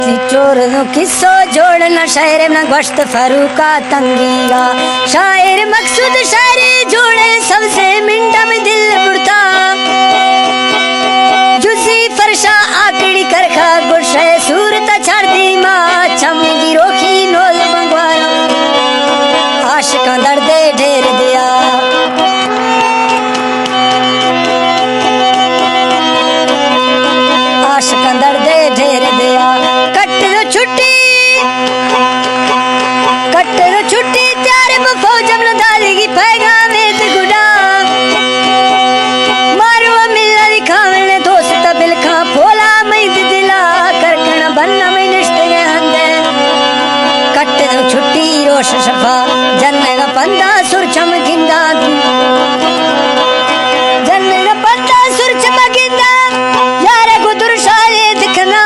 चोर किस्सो जोड़ना शायर न गोश्त फरूका तंगीगा शायर मकसूद शायरी जोड़े सबसे मिंटा में दिल बुड़ता जुसी फरशा आकड़ी करखा गुशे सूरत छाड़ दी माँ चमगी रोखी नोल मंगवारा आशिका दर्दे ढेर दिया आशिका दर्दे ढेर दिया छुट्टी त्यारे फौजम न दालेगी पैगाम गुडा मारो मिलना दिखावने दोस्त बिलखा फोला मई दिला करकण बनना मई निश्ते हंदे कट दो छुट्टी रोश शफा जन्ने का पंदा सुर चमकिंदा जन्ने का पंदा सुर चमकिंदा यारे गुदुर शाये दिखना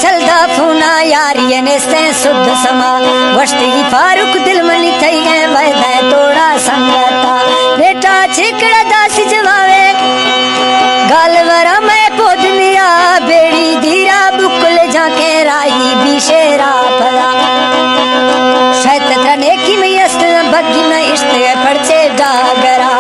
चलदा फूना यारी नेस्ते शुद्ध समा वस्ती फारूक दिल मनी थई गए वायदा तोड़ा संगता बेटा छिकड़ा दास जवावे गालवरा मैं पोदनिया बेड़ी धीरा बुकल जाके राई बिशेरा फला शायद तने की में यस्त बग्गी में इश्क पड़चे डागरा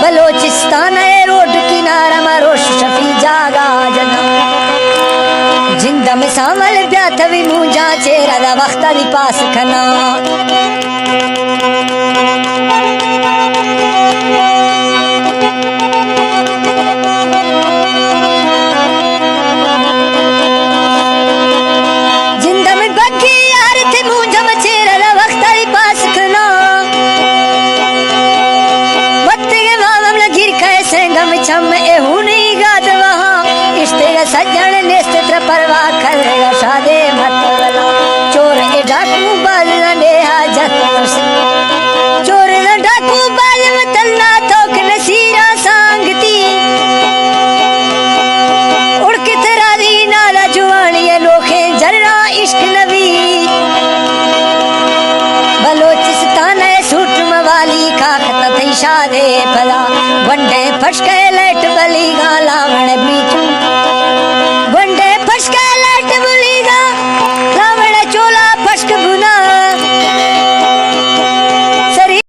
बलोचिस्तान है रोड किनारा मारोश शफी जागा जना जिंदा में सामल ब्याथवी मुझा चेहरा दा वक्ता दी पास खना जिंदा में बग्गी यार थे मुझा में चेहरा दा वक्ता दी पास खना चम एहू नहीं गाद वहाँ इश्ते सज्जन नेस्ते परवा करेगा शादे मतवला चोर ए डाकू बाल न देहा जत चोर न डाकू बाल मतलना तोक नसीरा सांगती उड़के तरारी नाला जुवानी लोखे जर्रा इश्क नबी बलोचिस्तान है सूट मवाली का खत थई शादे पला वंडे फशक